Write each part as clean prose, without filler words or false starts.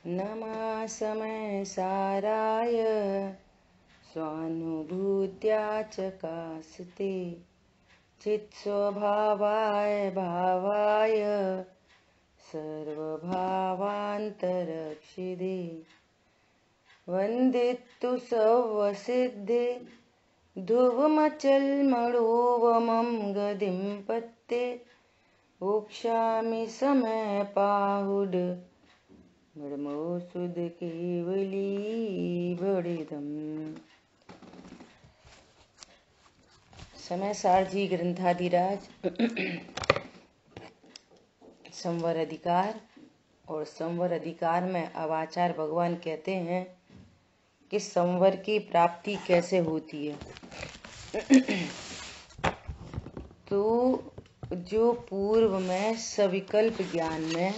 नमा समय साराय स्वानुभूत्या चकास्ते चित्स्वभावाय भावाय सर्वभावान्तरक्षिदे वन्दितु सवसिद्धे ध्रुवमचलमणोवमं गदिं पत्ते वोक्षामि समय पाहुड ब्रह्मोसुद केवली बड़िदम। समय सारजी ग्रंथाधिराज संवर अधिकार और संवर अधिकार में अवाचार भगवान कहते हैं कि संवर की प्राप्ति कैसे होती है। तो जो पूर्व में सविकल्प ज्ञान में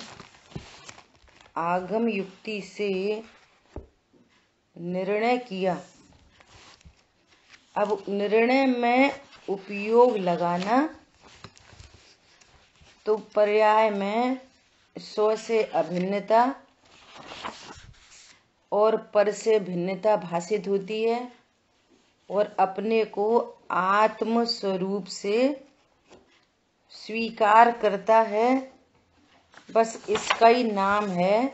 आगम युक्ति से निर्णय किया, अब निर्णय में उपयोग लगाना, तो पर्याय में स्व से अभिन्नता और पर से भिन्नता भाषित होती है और अपने को आत्म स्वरूप से स्वीकार करता है। बस इसका ही नाम है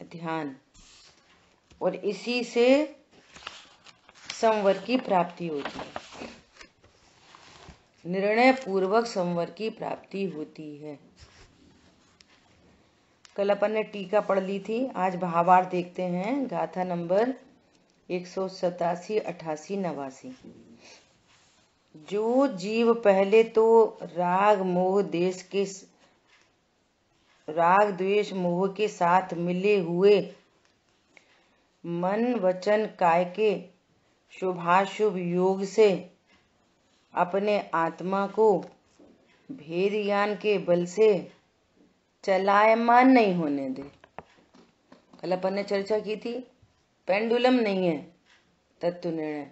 ध्यान और इसी से संवर की प्राप्ति होती है। निर्णय पूर्वक संवर की प्राप्ति होती है। कल अपन ने टीका पढ़ ली थी, आज भावार्थ देखते हैं। गाथा नंबर 187, 88, 89। जो जीव पहले तो राग द्वेष मोह के साथ मिले हुए मन वचन काय के शुभाशुभ योग से अपने आत्मा को भेद ज्ञान के बल से चलायमान नहीं होने दे। कल अपन ने चर्चा की थी, पेंडुलम नहीं है तत्व निर्णय,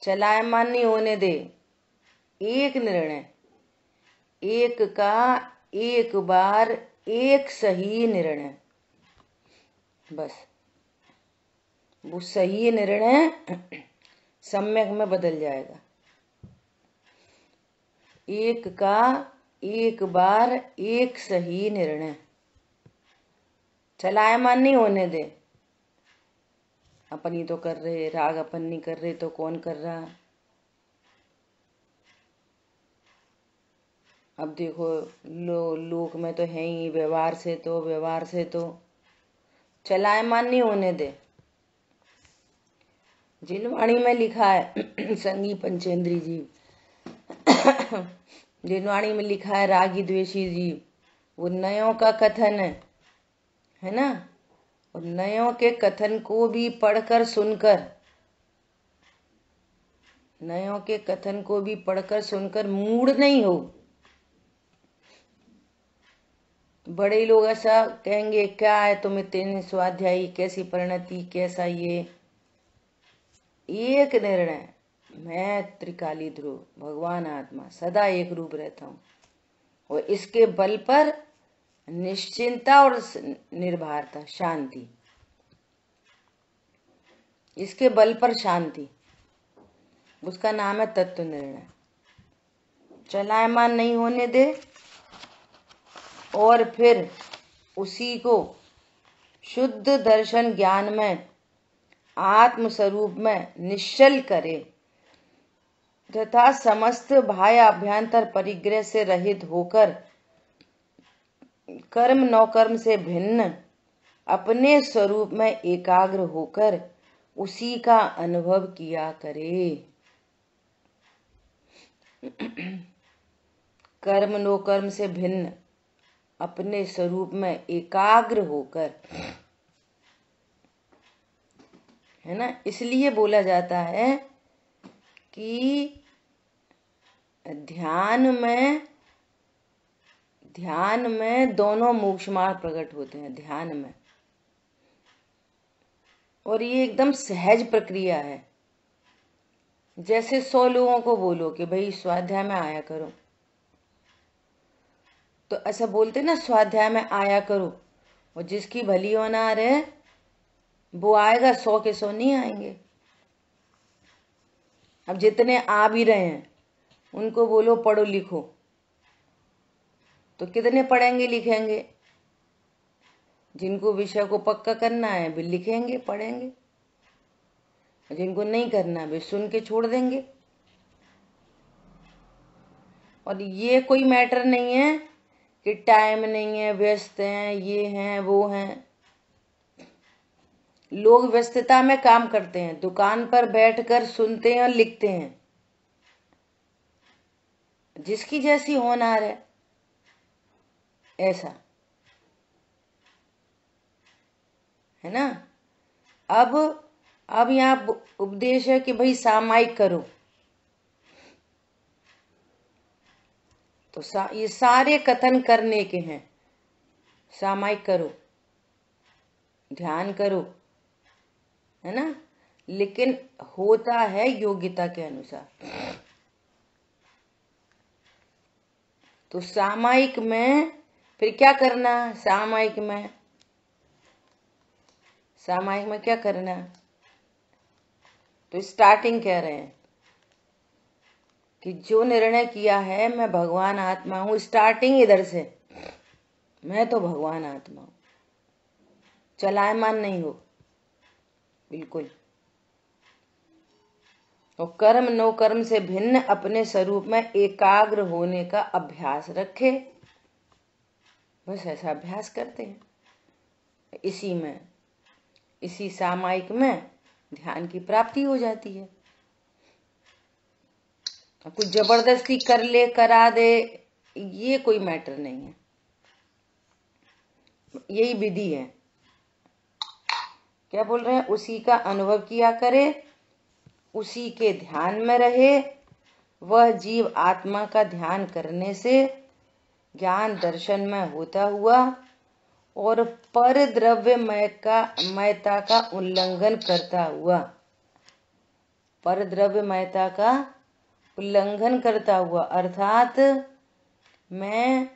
चलायमान नहीं होने दे। एक निर्णय, एक का एक बार एक सही निर्णय, बस वो सही निर्णय सम्यक में बदल जाएगा। एक का एक बार एक सही निर्णय, चलायमान नहीं होने दे। अपन ही तो कर रहे, राग अपन नहीं कर रहे तो कौन कर रहा। अब देखो लोक में तो है ही, व्यवहार से तो चलायमान नहीं होने दे। जिनवाणी में लिखा है संगी पंचेंद्री जीव, जिनवाणी में लिखा है रागी द्वेषी जीव, वो नयों का कथन है ना। और नयों के कथन को भी पढ़कर सुनकर मूड नहीं हो। बड़े लोग ऐसा कहेंगे, क्या है तुम्हें तेने स्वाध्यायी, कैसी परिणति, कैसा ये। एक निर्णय, मैं त्रिकाली ध्रुव, भगवान आत्मा सदा एक रूप रहता हूँ और इसके बल पर निश्चिंता और निर्भरता, शांति, इसके बल पर शांति, उसका नाम है तत्व निर्णय। चलायमान नहीं होने दे और फिर उसी को शुद्ध दर्शन ज्ञान में आत्म स्वरूप में निश्चल करे तथा समस्त बाह्य अभ्यंतर परिग्रह से रहित होकर कर्म नौकर्म से भिन्न अपने स्वरूप में एकाग्र होकर उसी का अनुभव किया करे। कर्म नौकर्म से भिन्न अपने स्वरूप में एकाग्र होकर, है ना। इसलिए बोला जाता है कि ध्यान में दोनों मोक्ष मार्ग प्रकट होते हैं, ध्यान में। और ये एकदम सहज प्रक्रिया है। जैसे 100 लोगों को बोलो कि भाई स्वाध्याय में आया करो, तो ऐसा बोलते ना, स्वाध्याय में आया करो, और जिसकी भली होना रहे वो आएगा, 100 के 100 नहीं आएंगे। अब जितने आ भी रहे हैं उनको बोलो पढ़ो लिखो, तो कितने पढ़ेंगे लिखेंगे? जिनको विषय को पक्का करना है वे लिखेंगे पढ़ेंगे, जिनको नहीं करना वे सुन के छोड़ देंगे। और ये कोई मैटर नहीं है कि टाइम नहीं है, व्यस्त हैं, ये हैं वो हैं। लोग व्यस्तता में काम करते हैं, दुकान पर बैठकर सुनते हैं और लिखते हैं, जिसकी जैसी होनहार है ऐसा है ना। अब यहाँ उपदेश है कि भाई सामायिक करो, तो ये सारे कथन करने के हैं। सामायिक करो, ध्यान करो, है ना, लेकिन होता है योग्यता के अनुसार। तो सामायिक में फिर क्या करना? सामायिक में क्या करना? तो स्टार्टिंग कह रहे हैं कि जो निर्णय किया है मैं भगवान आत्मा हूं, स्टार्टिंग इधर से, मैं तो भगवान आत्मा हूं, चलायमान नहीं हो बिल्कुल। और कर्म नो कर्म से भिन्न अपने स्वरूप में एकाग्र होने का अभ्यास रखे। बस ऐसा अभ्यास करते हैं, इसी सामायिक में ध्यान की प्राप्ति हो जाती है। कुछ जबरदस्ती कर ले करा दे ये कोई मैटर नहीं है, यही विधि है। क्या बोल रहे हैं? उसी का अनुभव किया करे, उसी के ध्यान में रहे। वह जीव आत्मा का ध्यान करने से ज्ञान दर्शन में होता हुआ और पर द्रव्यमयता का उल्लंघन करता हुआ, पर द्रव्यमयता का उल्लंघन करता हुआ, अर्थात मैं,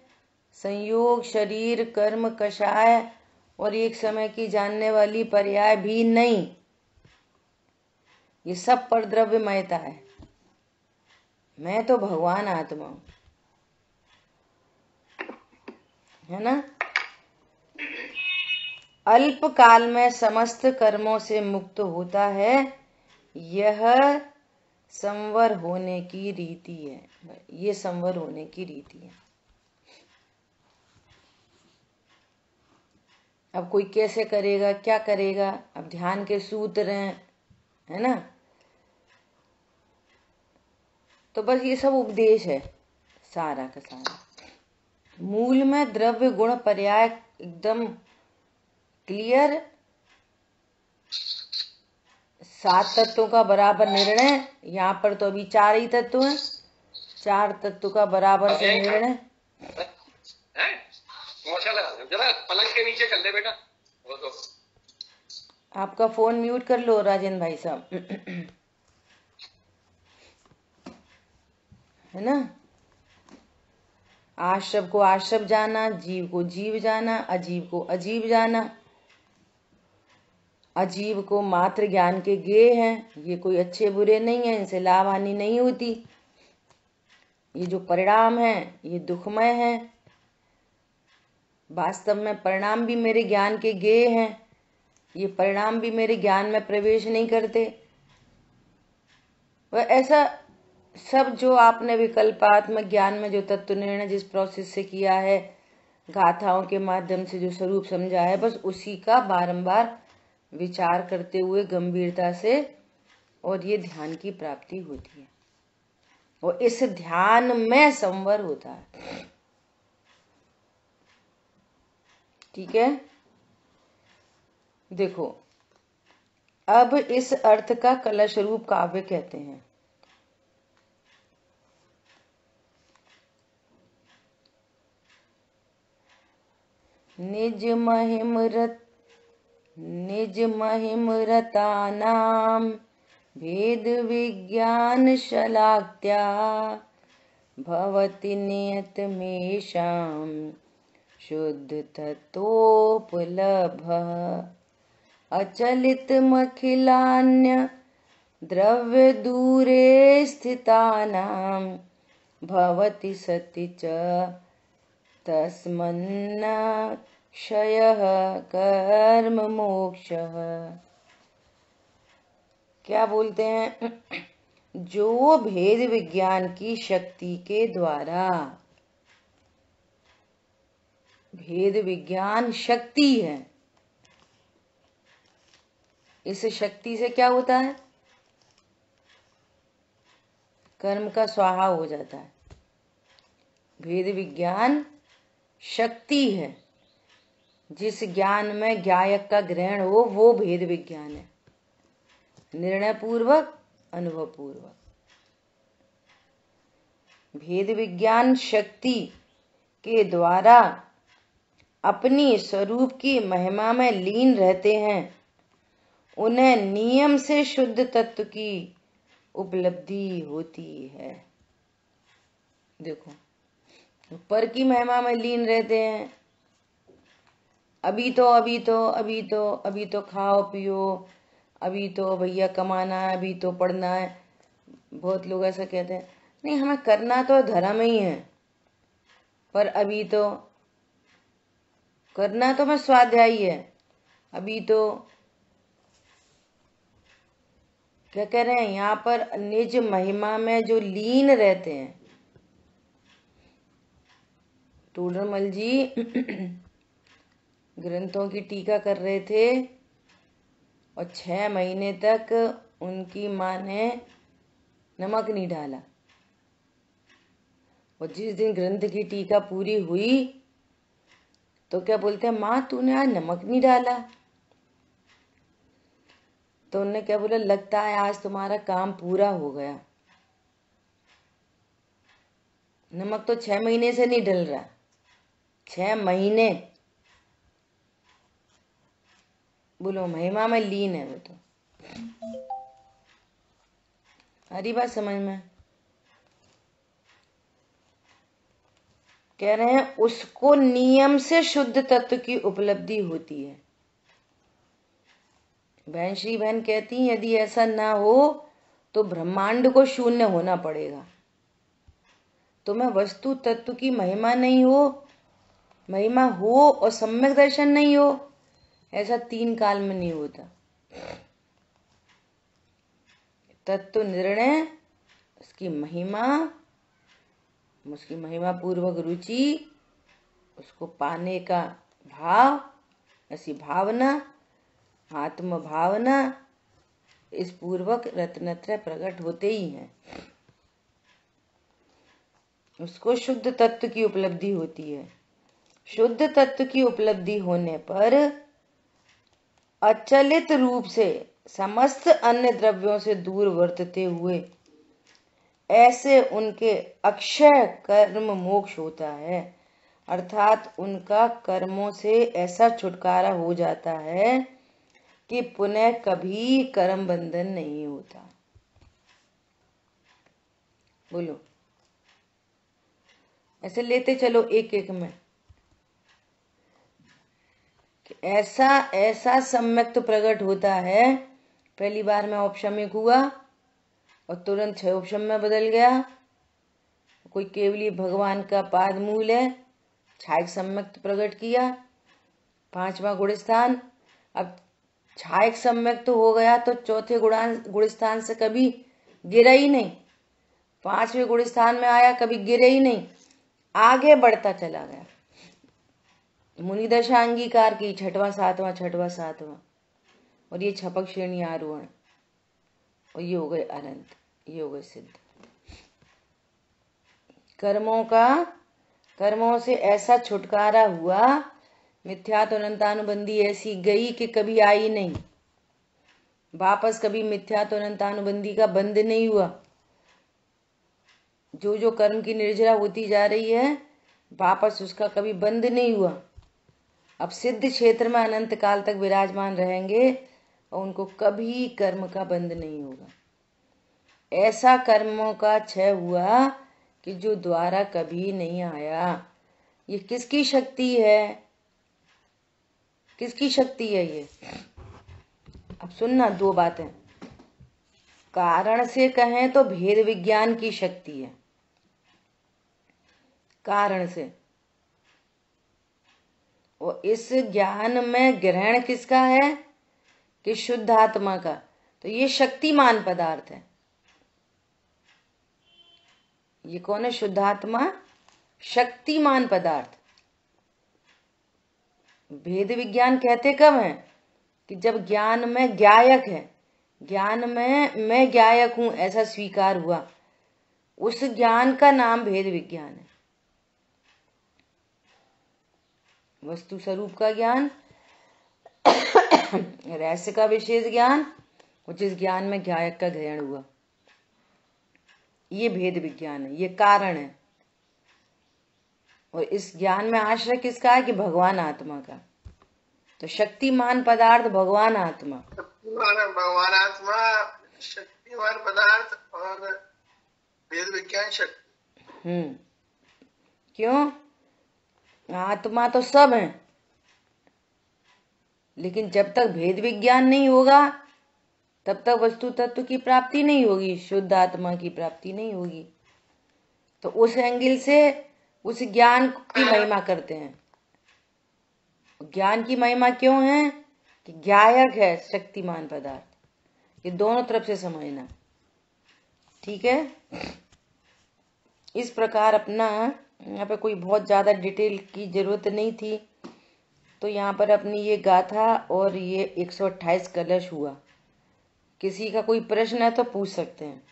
संयोग, शरीर, कर्म, कषाय और एक समय की जानने वाली पर्याय भी नहीं, ये सब पर द्रव्यमयता है। मैं तो भगवान आत्मा हूं, है ना। अल्प काल में समस्त कर्मों से मुक्त होता है, यह संवर होने की रीति है। ये संवर होने की रीति है। अब कोई कैसे करेगा, क्या करेगा? अब ध्यान के सूत्र हैं, है ना। तो बस ये सब उपदेश है सारा का सारा। मूल में द्रव्य गुण पर्याय एकदम क्लियर, 7 तत्वों का बराबर निर्णय। यहाँ पर तो अभी 4 ही तत्व हैं, 4 तत्व का बराबर से निर्णय। जरा पलंग के नीचे कर ले बेटा। वो तो आपका फोन म्यूट कर लो राजेंद्र भाई साहब, है ना। आश्रव को आश्रव जाना, जीव को जीव जाना, अजीव को अजीव जाना। अजीव को मात्र ज्ञान के गेय हैं, ये कोई अच्छे बुरे नहीं है, इनसे लाभ हानि नहीं होती। ये जो परिणाम है ये दुखमय है। वास्तव में परिणाम भी मेरे ज्ञान के गेय हैं, ये परिणाम भी मेरे ज्ञान में प्रवेश नहीं करते। वह ऐसा सब जो आपने विकल्पात्मक ज्ञान में जो तत्व निर्णय जिस प्रोसेस से किया है, गाथाओं के माध्यम से जो स्वरूप समझा है, बस उसी का बारंबार विचार करते हुए गंभीरता से, और ये ध्यान की प्राप्ति होती है। और इस ध्यान में संवर होता है। ठीक है, देखो अब इस अर्थ का कलश रूप काव्य कहते हैं। निज महिमरतानां भेद विज्ञान शलाक्त्या भवति नियतमेषां शुद्ध तत्वोपलब्धः। अचलितमखिलान्य द्रव्य दूरे स्थितानां भवति सति च तस्मन्न क्षयः कर्म मोक्षः। क्या बोलते हैं? जो भेद विज्ञान की शक्ति के द्वारा, भेद विज्ञान शक्ति है, इस शक्ति से क्या होता है? कर्म का स्वाहा हो जाता है। भेद विज्ञान शक्ति है। जिस ज्ञान में ज्ञायक का ग्रहण हो वो भेद विज्ञान है। निर्णय पूर्वक, अनुभव पूर्वक। भेद विज्ञान शक्ति के द्वारा अपनी स्वरूप की महिमा में लीन रहते हैं। उन्हें नियम से शुद्ध तत्व की उपलब्धि होती है। देखो, पर की महिमा में लीन रहते हैं। अभी तो खाओ पियो, अभी तो भैया कमाना है, अभी तो पढ़ना है। बहुत लोग ऐसा कहते हैं, नहीं हमें करना तो धर्म ही है, पर अभी तो करना तो मैं स्वाध्याय है। अभी तो क्या कह रहे हैं यहाँ पर? निज महिमा में जो लीन रहते हैं। टोडरमल जी ग्रंथों की टीका कर रहे थे और 6 महीने तक उनकी माँ ने नमक नहीं डाला। और जिस दिन ग्रंथ की टीका पूरी हुई तो क्या बोलते हैं, माँ तूने आज नमक नहीं डाला। तो उन्होंने क्या बोला, लगता है आज तुम्हारा काम पूरा हो गया। नमक तो 6 महीने से नहीं डल रहा। 6 महीने बोलो महिमा में लीन है वो तो। हरी बात समझ में? कह रहे हैं उसको नियम से शुद्ध तत्व की उपलब्धि होती है। बहन श्री बहन कहती हैं यदि ऐसा ना हो तो ब्रह्मांड को शून्य होना पड़ेगा। तुम्हें वस्तु तत्व की महिमा नहीं हो, महिमा हो और सम्यक दर्शन नहीं हो, ऐसा 3 काल में नहीं होता। तत्व निर्णय, उसकी महिमा पूर्वक रुचि, उसको पाने का भाव, ऐसी भावना, आत्म भावना, इस पूर्वक रत्नत्रय प्रकट होते ही हैं। उसको शुद्ध तत्व की उपलब्धि होती है। शुद्ध तत्व की उपलब्धि होने पर अचलित रूप से समस्त अन्य द्रव्यों से दूर वर्तते हुए ऐसे उनके अक्षय कर्म मोक्ष होता है। अर्थात उनका कर्मों से ऐसा छुटकारा हो जाता है कि पुनः कभी कर्म बंधन नहीं होता। बोलो, ऐसे लेते चलो एक एक में। ऐसा सम्यक तो प्रकट होता है। पहली बार में औपशम्यक हुआ और तुरंत 6 उपशम में बदल गया। कोई केवली भगवान का पाद मूल है, छायक सम्यक प्रकट किया। 5वां गुणस्थान, अब छायक सम्यक तो हो गया तो चौथे गुणस्थान से कभी गिरा ही नहीं। 5वें गुणस्थान में आया, कभी गिरे ही नहीं, आगे बढ़ता चला गया। मुनिदशा अंगीकार की 6वां 7वां और ये छपक श्रेणी आरोहण, और ये हो गए अनंत, ये हो गए सिद्ध। कर्मों से ऐसा छुटकारा हुआ, मिथ्या तो अनंतानुबंधी ऐसी गई कि कभी आई नहीं वापस। कभी मिथ्या तो अनंतानुबंधी का बंद नहीं हुआ। जो कर्म की निर्जरा होती जा रही है वापस उसका कभी बंद नहीं हुआ। अब सिद्ध क्षेत्र में अनंत काल तक विराजमान रहेंगे और उनको कभी कर्म का बंद नहीं होगा। ऐसा कर्मों का क्षय हुआ कि जो द्वारा कभी नहीं आया। ये किसकी शक्ति है? किसकी शक्ति है ये? अब सुनना, दो बातें। कारण से कहें तो भेद विज्ञान की शक्ति है, कारण से। और इस ज्ञान में ग्रहण किसका है? कि शुद्ध आत्मा का। तो ये शक्तिमान पदार्थ है। ये कौन है? शुद्ध आत्मा, शक्तिमान पदार्थ। भेद विज्ञान कहते कब है? कि जब ज्ञान में ज्ञायक है, ज्ञान में मैं ज्ञायक हूं ऐसा स्वीकार हुआ, उस ज्ञान का नाम भेद विज्ञान है। वस्तु स्वरूप का ज्ञान, रहस्य का विशेष ज्ञान, और जिस ज्ञान में ज्ञायक का ग्रहण हुआ, ये भेद विज्ञान है, ये कारण है। और इस ज्ञान में आश्रय किसका है? कि भगवान आत्मा का। तो शक्तिमान पदार्थ भगवान आत्मा, भगवान आत्मा, शक्तिमान पदार्थ और वेद विज्ञान शक्ति। क्यों? आत्मा तो सब है, लेकिन जब तक भेद विज्ञान नहीं होगा तब तक वस्तु तत्व की प्राप्ति नहीं होगी, शुद्ध आत्मा की प्राप्ति नहीं होगी। तो उस एंगल से उस ज्ञान की महिमा करते हैं। ज्ञान की महिमा क्यों है? कि ज्ञायक है शक्तिमान पदार्थ। ये दोनों तरफ से समझना, ठीक है? इस प्रकार अपना यहाँ पे कोई बहुत ज्यादा डिटेल की जरूरत नहीं थी। तो यहाँ पर अपनी ये गाथा और ये 128 कलश हुआ। किसी का कोई प्रश्न है तो पूछ सकते हैं,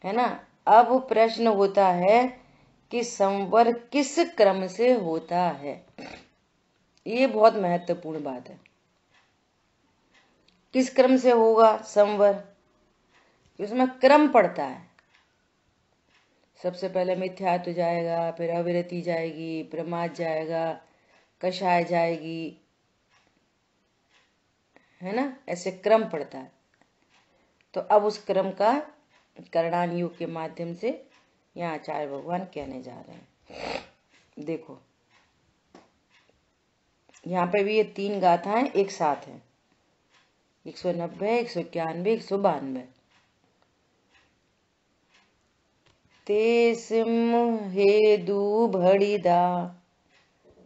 है ना? अब प्रश्न होता है कि संवर किस क्रम से होता है। ये बहुत महत्वपूर्ण बात है। किस क्रम से होगा संवर? उसमें क्रम पड़ता है। सबसे पहले मिथ्यात्व जाएगा, फिर अविरति जाएगी, प्रमाद जाएगा, कषाय जाएगी, है ना? ऐसे क्रम पड़ता है। तो अब उस क्रम का करणान योग के माध्यम से यहाँ आचार्य भगवान कहने जा रहे हैं। देखो, यहाँ पे भी ये 3 गाथाएं एक साथ हैं, 190, 191, 192। ते सिंह दू भड़िदा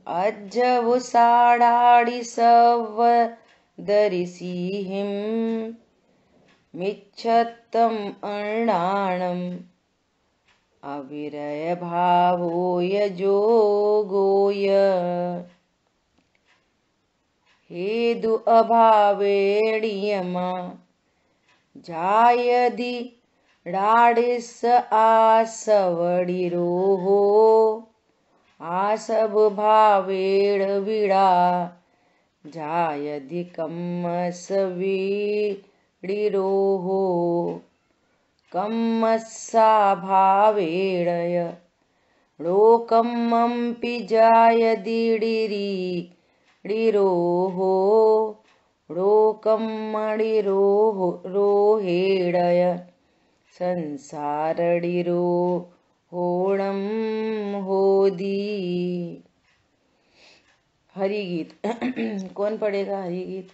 अजब साड़ाड़ी सव दरिसी हिम मिच्छतम अर्णाणम अविरय भावोय जोगोय हेदु अभावेणियमा जायदि राडिस आसवडिरोहो आसव भावेण विड़ा जायदि कम्मसविडिरोहो कम्मस्सा भावेणय लोकम्मपि जायदि डिरोहो रोकम्मडिरोहो रोहेडय संसारडिरो होणम होदी। हरि गीत कौन पढ़ेगा? हरि गीत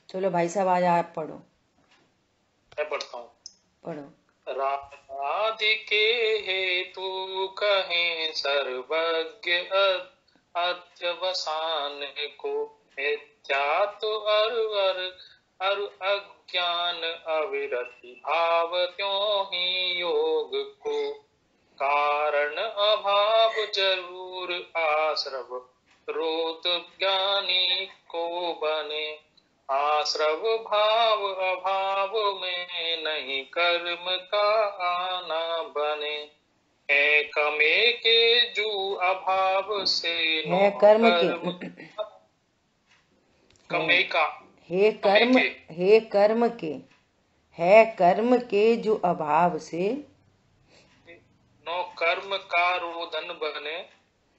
चलो भाई साहब, आज आप पढ़ो। मैं पढ़ता हूँ। पढ़ो। राधिके हेतु कहें सर्वज्ञ अध्यवसान को मिथ्यात्व अरु अज्ञान अविरति भाव त्यों ही योग को कारण अभाव जरूर आश्रव रोत ज्ञानी को बने आश्रव भाव अभाव में नहीं कर्म का आना बने है कमे के जू अभाव से है कर्म के कमे का हे कर्म हे कर्म के है कर्म के जो अभाव से नो कर्म का रोधन बने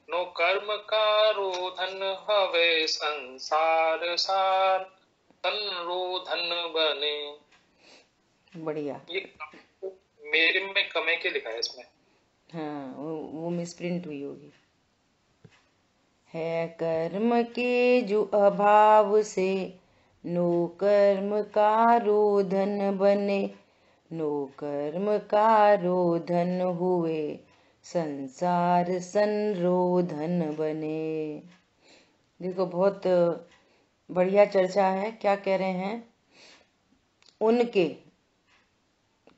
नो कर्म का रोधन हवे संसार सार रोधन बने। बढ़िया। ये मेरे में कमे के लिखा है इसमें। हाँ, वो मिसप्रिंट हुई होगी। है कर्म के जो अभाव से, नो कर्म कारो धन बने, नो कर्म कारो धन हुए, संसार संरोधन बने। देखो बहुत बढ़िया चर्चा है। क्या कह रहे हैं? उनके,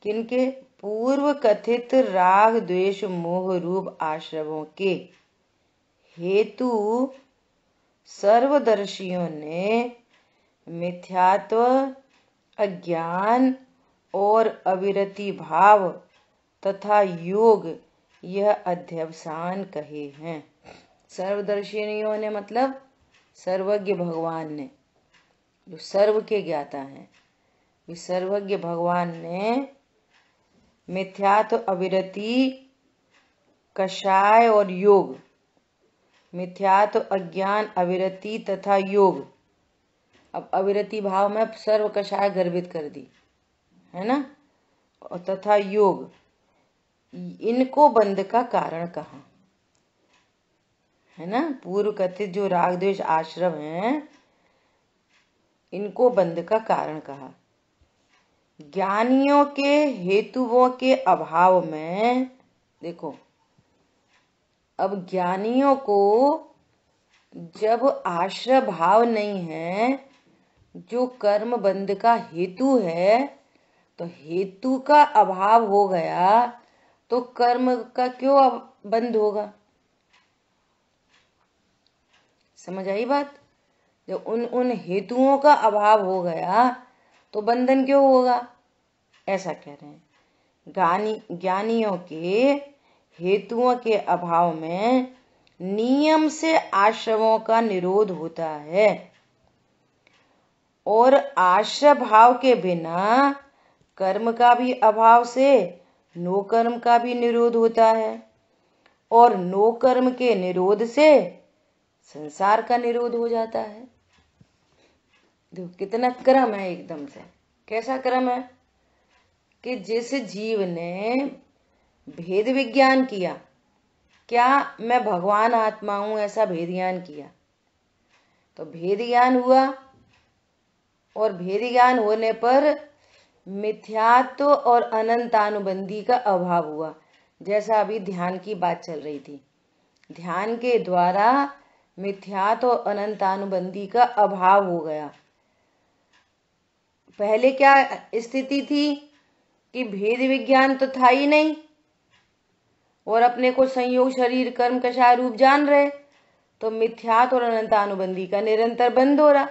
किनके? पूर्व कथित राग द्वेष मोह रूप आश्रमों के हेतु सर्वदर्शियों ने मिथ्यात्व, अज्ञान और अविरति भाव तथा योग यह अध्यवसान कहे हैं। सर्वदर्शियों ने मतलब सर्वज्ञ भगवान ने, जो सर्व के ज्ञाता हैं, सर्वज्ञ भगवान ने मिथ्यात्व, अविरति, कषाय और योग, मिथ्यात्व, अज्ञान, अविरति तथा योग। अब अविरति भाव में सर्व कषाय गर्भित कर दी है ना, और तथा योग, इनको बंध का कारण कहा है ना। पूर्व कथित जो राग द्वेष आश्रम हैं, इनको बंध का कारण कहा। ज्ञानियों के हेतुओं के अभाव में, देखो अब ज्ञानियों को जब आश्रय भाव नहीं है, जो कर्म बंध का हेतु है, तो हेतु का अभाव हो गया तो कर्म का क्यों बंध होगा? समझ आई बात? जब उन हेतुओं का अभाव हो गया तो बंधन क्यों होगा? ऐसा कह रहे हैं। ज्ञानियों के हेतुओं के अभाव में नियम से आश्रमों का निरोध होता है, और आश्रय भाव के बिना कर्म का भी अभाव से नो कर्म का भी निरोध होता है, और नो कर्म के निरोध से संसार का निरोध हो जाता है। देखो कितना क्रम है एकदम से। कैसा क्रम है कि जिस जीव ने भेद विज्ञान किया, क्या मैं भगवान आत्मा हूं, ऐसा भेद ज्ञान किया, तो भेद ज्ञान हुआ, और भेद ज्ञान होने पर मिथ्यात्व और अनंतानुबंधी का अभाव हुआ। जैसा अभी ध्यान की बात चल रही थी, ध्यान के द्वारा मिथ्यात्व और अनंतानुबंधी का अभाव हो गया। पहले क्या स्थिति थी कि भेद विज्ञान तो था ही नहीं, और अपने को संयोग शरीर कर्म कषाय रूप जान रहे, तो मिथ्यात्व और अनंतानुबंधी का निरंतर बंद हो रहा।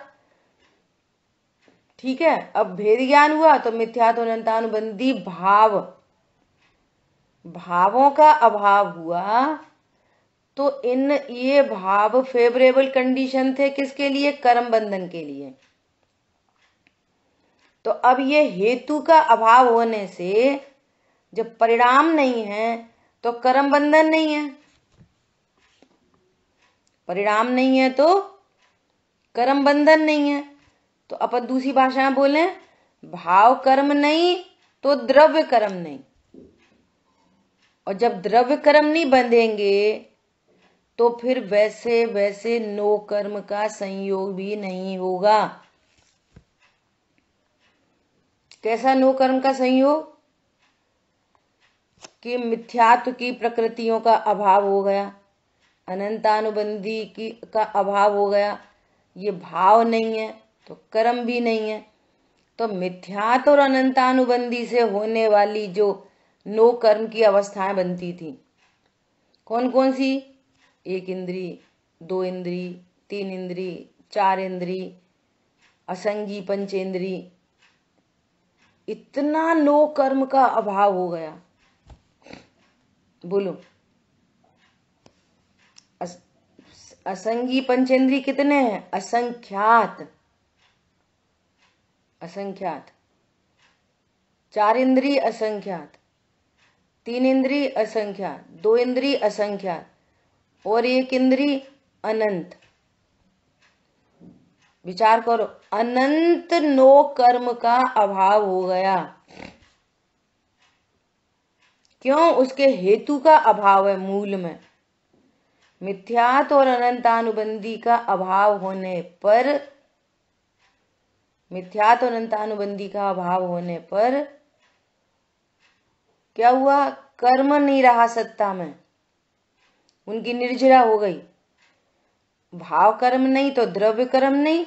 ठीक है, अब भेद ज्ञान हुआ तो मिथ्यात्व और अनंतानुबंधी भावों का अभाव हुआ, तो ये भाव फेवरेबल कंडीशन थे किसके लिए? कर्म बंधन के लिए। तो अब ये हेतु का अभाव होने से जब परिणाम नहीं है तो कर्म बंधन नहीं है, परिणाम नहीं है तो कर्म बंधन नहीं है। तो अपन दूसरी भाषा में बोले, भाव कर्म नहीं तो द्रव्य कर्म नहीं, और जब द्रव्य कर्म नहीं बंधेंगे तो फिर वैसे वैसे नो कर्म का संयोग भी नहीं होगा। कैसा नो कर्म का संयोग? कि मिथ्यात्व की प्रकृतियों का अभाव हो गया, अनंतानुबंधी का अभाव हो गया, ये भाव नहीं है तो कर्म भी नहीं है। तो मिथ्यात्व और अनंतानुबंधी से होने वाली जो नो कर्म की अवस्थाएं बनती थी, कौन कौन सी? एक इंद्री, दो इंद्री, तीन इंद्री, चार इंद्री, असंगी पंचेंद्री, इतना नो कर्म का अभाव हो गया। बोलो, असंगी पंचेंद्री कितने हैं? असंख्यात, असंख्यात। चार इंद्री असंख्यात, तीन इंद्री असंख्यात, दो इंद्री असंख्यात, और एक इंद्री अनंत। विचार करो, अनंत नो कर्म का अभाव हो गया। क्यों? उसके हेतु का अभाव है मूल में। मिथ्यात और अनंतानुबंधी का अभाव होने पर, मिथ्यात और अनंतानुबंधी का अभाव होने पर क्या हुआ? कर्म नहीं रहा सत्ता में, उनकी निर्जरा हो गई। भाव कर्म नहीं तो द्रव्य कर्म नहीं,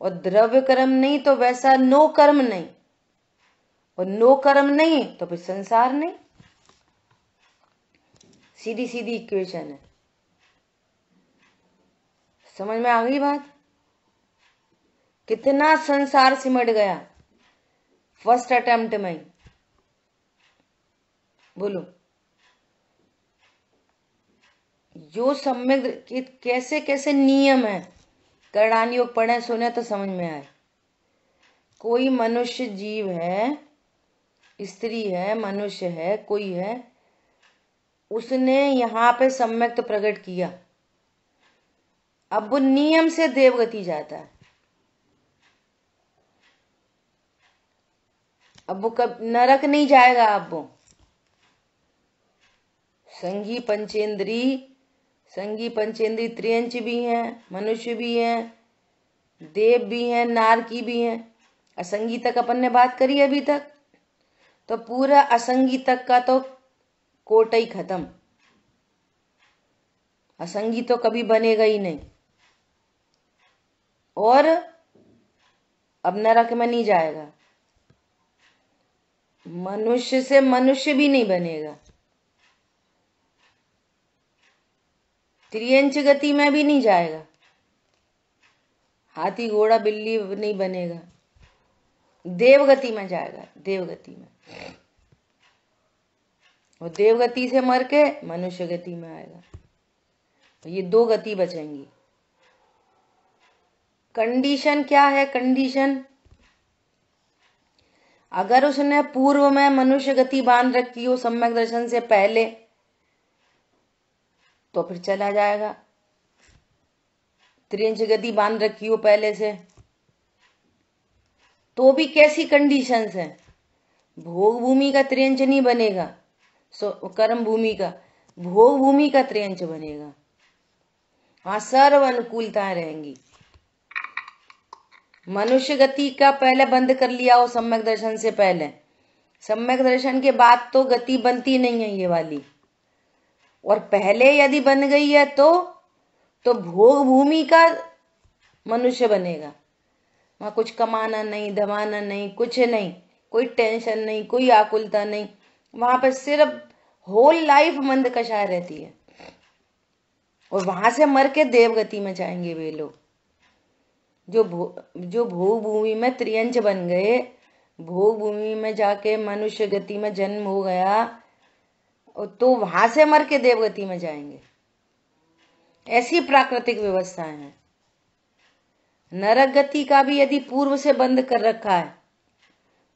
और द्रव्य कर्म नहीं तो वैसा नो कर्म नहीं, और नो कर्म नहीं तो फिर संसार नहीं। सीधी सीधी इक्वेशन है। समझ में आ गई बात? कितना संसार सिमट गया फर्स्ट अटेम्प्ट में ही। बोलो, जो सम्यक कैसे कैसे नियम है, करणान योग पढ़े सुने तो समझ में आए। कोई मनुष्य जीव है, स्त्री है, मनुष्य है, कोई है, उसने यहाँ पे सम्यक तो प्रकट किया, अब वो नियम से देवगति जाता है। अब वो कब नरक नहीं जाएगा। अब वो संगी पंचेंद्री त्रियंच भी हैं, मनुष्य भी हैं, देव भी हैं, नारकी भी हैं। असंगी तक अपन ने बात करी अभी तक, तो पूरा असंगी तक का तो कोटा ही खत्म। असंगी तो कभी बनेगा ही नहीं, और अब नरक में नहीं जाएगा। मनुष्य से मनुष्य भी नहीं बनेगा, त्रियंच गति में भी नहीं जाएगा, हाथी घोड़ा बिल्ली नहीं बनेगा, देवगति में जाएगा, देवगति में। और देवगति से मर के मनुष्य गति में आएगा। तो ये दो गति बचेंगी। कंडीशन क्या है? कंडीशन, अगर उसने पूर्व में मनुष्य गति बांध रखी हो सम्यक दर्शन से पहले, तो फिर चला जाएगा। त्रियंच गति बांध रखी हो पहले से, तो भी कैसी कंडीशंस है? भोग भूमि का त्रियंच नहीं बनेगा, कर्म भूमि का, भोग भूमि का त्रियंच बनेगा। वहां सर्व अनुकूलताएं रहेंगी। मनुष्य गति का पहले बंद कर लिया हो सम्यक दर्शन से पहले, सम्यक दर्शन के बाद तो गति बनती नहीं है ये वाली। और पहले यदि बन गई है तो भोग भूमि का मनुष्य बनेगा। वहां कुछ कमाना नहीं, धमाना नहीं, कुछ नहीं, कोई टेंशन नहीं, कोई आकुलता नहीं। वहां पर सिर्फ होल लाइफ मंद कषाय रहती है। और वहां से मर के देवगति में जाएंगे वे लोग जो भोग भूमि में त्रियंच बन गए, भोग भूमि में जाके मनुष्य गति में जन्म हो गया, तो वहां से मर के देवगति में जाएंगे। ऐसी प्राकृतिक व्यवस्थाएं हैं। नरक गति का भी यदि पूर्व से बंद कर रखा है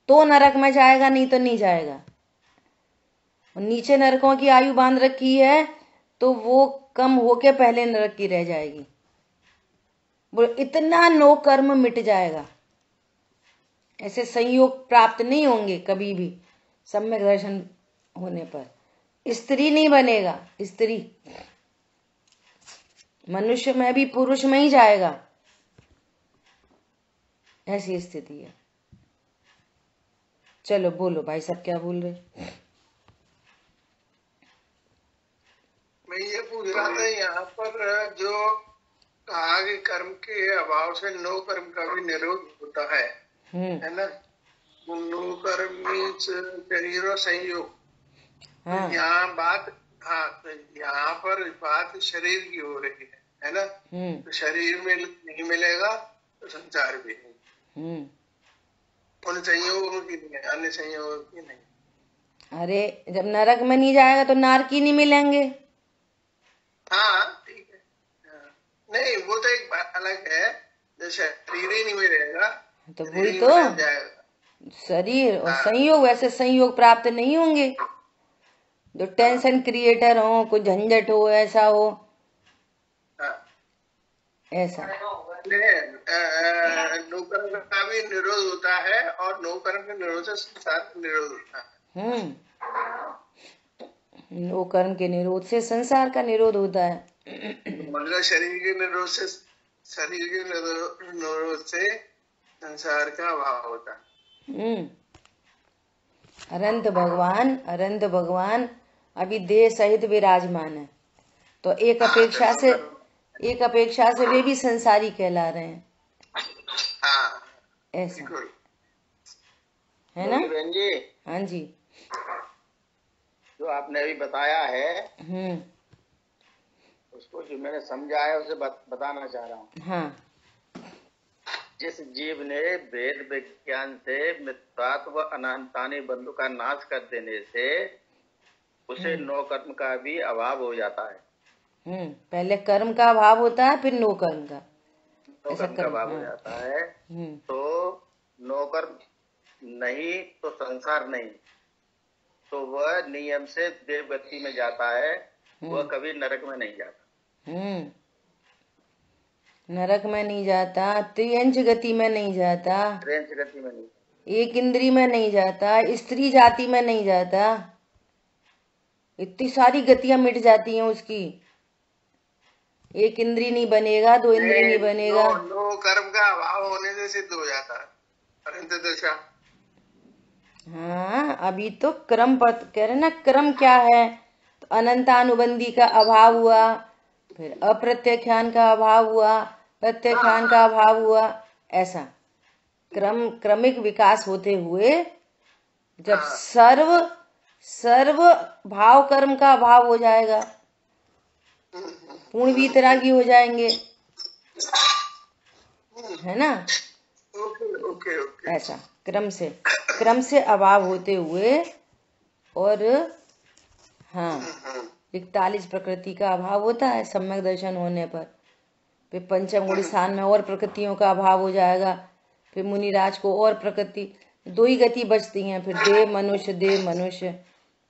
तो नरक में जाएगा, नहीं तो नहीं जाएगा। और नीचे नरकों की आयु बांध रखी है तो वो कम होके पहले नरक की रह जाएगी। बोलो, इतना नो कर्म मिट जाएगा। ऐसे संयोग प्राप्त नहीं होंगे कभी भी सम्यक दर्शन होने पर। स्त्री नहीं बनेगा, स्त्री मनुष्य में भी पुरुष में ही जाएगा। ऐसी स्थिति है। चलो बोलो भाई साहब, क्या बोल रहे? मैं ये पूछ रहा था, यहाँ पर जो कहा कि कर्म के अभाव से नो कर्म का भी निरोध होता है ना? नो कर्म मीन्स शरीर और संयोग। हाँ। यहाँ बात, हाँ, तो यहाँ पर बात शरीर की हो रही है ना? तो शरीर में नहीं मिलेगा तो संसार भी नहीं। उन संयोगों की नहीं, अन्य संयोगों की नहीं। अरे जब नरक में नहीं जाएगा तो नारकी नहीं मिलेंगे। हाँ ठीक है। हाँ। नहीं, वो तो एक बात अलग है, जो शरीर ही नहीं मिलेगा तो वही तो शरीर और संयोग, वैसे संयोग प्राप्त नहीं होंगे जो टेंशन क्रिएटर हो, कुछ झंझट हो, ऐसा हो। ऐसा नो कर्म का भी निरोध होता है और नो कर्म के निरोध से संसार का निरोध होता है। नो कर्म के निरोध से संसार का निरोध होता है। मतलब शरीर के निरोध से संसार का अभाव होता है। अनंत भगवान अभी देह सहित विराजमान है, तो एक अपेक्षा से वे भी संसारी कहला रहे हैं। हाँ, ऐसा है ना बहन जी? हाँ जी। जो आपने अभी बताया है उसको जो मैंने समझा है उसे बताना चाह रहा हूँ। हाँ। जिस जीव ने वेद विज्ञान से मिथ्यात्व व अनंतानी बंधु का नाश कर देने से उसे नो कर्म का भी अभाव हो जाता है। पहले कर्म का अभाव होता है, फिर नो कर्म का। नो कर्म का अभाव हो जाता है। तो नो कर्म नहीं तो संसार नहीं, तो वह नियम से देवगति में जाता है, वह कभी नरक में नहीं जाता। नरक में नहीं जाता, त्रियंच गति में नहीं जाता, त्रियंच गति में नहीं, एक इंद्री में नहीं जाता, स्त्री जाति में नहीं जाता। इतनी सारी गतियां मिट जाती हैं उसकी। एक इंद्री नहीं बनेगा, दो इंद्री नहीं बनेगा। नो कर्म का अभाव होने से सिद्ध हो जाता है अनंत दशा। हाँ, अभी तो क्रम पर कह रहे ना, क्रम क्या है? तो अनंतानुबंधी का अभाव हुआ, फिर अप्रत्यख्यान का अभाव हुआ, प्रत्यख्यान का अभाव हुआ। ऐसा क्रमिक विकास होते हुए जब सर्व भाव कर्म का अभाव हो जाएगा, पूर्ण वीतरागी हो जाएंगे, है ना? ऐसा क्रम से अभाव होते हुए, और हाँ 41 प्रकृति का अभाव होता है सम्यक दर्शन होने पर। फिर पंचम गुण स्थान में और प्रकृतियों का अभाव हो जाएगा। फिर मुनिराज को और प्रकृति, 2 ही गति बचती हैं फिर, देव मनुष्य,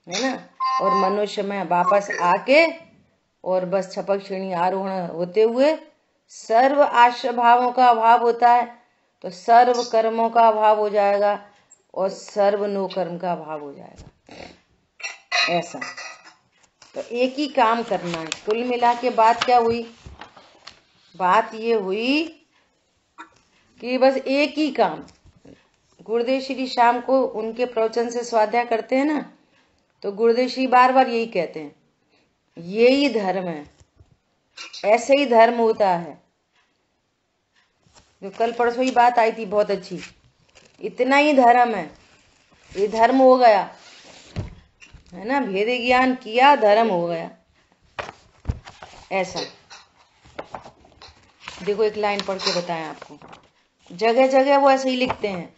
है ना? और मनुष्य में वापस आके और बस छपक श्रेणी आरोहण होते हुए सर्व आश्रय भावों का अभाव होता है, तो सर्व कर्मों का अभाव हो जाएगा और सर्व नो कर्म का अभाव हो जाएगा। ऐसा तो एक ही काम करना है। कुल मिला के बात क्या हुई? बात ये हुई कि बस एक ही काम। गुरुदेव श्री शाम को उनके प्रवचन से स्वाध्याय करते हैं ना, तो गुरुदेव श्री बार बार यही कहते हैं, यही धर्म है, ऐसे ही धर्म होता है। जो कल परसों ही बात आई थी बहुत अच्छी, इतना ही धर्म है, ये धर्म हो गया, है ना? भेद ज्ञान किया, धर्म हो गया। ऐसा देखो, एक लाइन पढ़ के बताएं आपको। जगह जगह वो ऐसे ही लिखते हैं।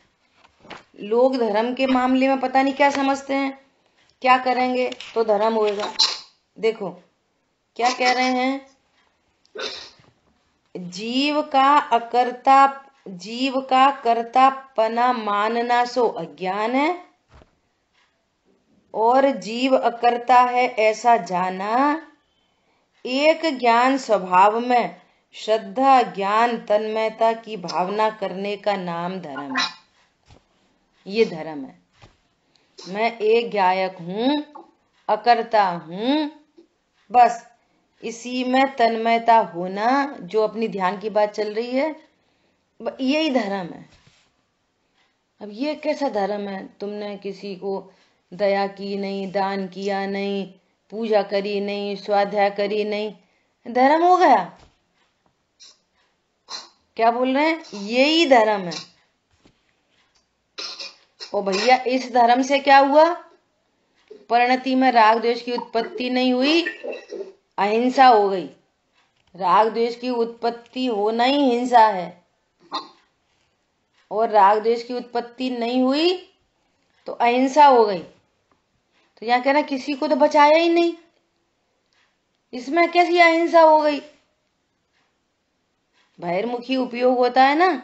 लोग धर्म के मामले में पता नहीं क्या समझते हैं, क्या करेंगे तो धर्म होएगा। देखो क्या कह रहे हैं, जीव का कर्तापना मानना सो अज्ञान है, और जीव अकर्ता है ऐसा जाना। एक ज्ञान स्वभाव में श्रद्धा, ज्ञान, तन्मयता की भावना करने का नाम धर्म है। ये धर्म है। मैं एक गायक हूँ, अकर्ता हूँ, बस इसी में तन्मयता होना, जो अपनी ध्यान की बात चल रही है, यही धर्म है। अब ये कैसा धर्म है? तुमने किसी को दया की नहीं, दान किया नहीं, पूजा करी नहीं, स्वाध्याय करी नहीं, धर्म हो गया? क्या बोल रहे हैं? यही धर्म है। ओ भैया, इस धर्म से क्या हुआ? परिणति में राग द्वेष की उत्पत्ति नहीं हुई, अहिंसा हो गई। राग द्वेष की उत्पत्ति होना ही हिंसा है, और राग द्वेष की उत्पत्ति नहीं हुई तो अहिंसा हो गई। तो यहाँ कहना किसी को तो बचाया ही नहीं, इसमें कैसी अहिंसा हो गई? बहिर्मुखी उपयोग होता है ना,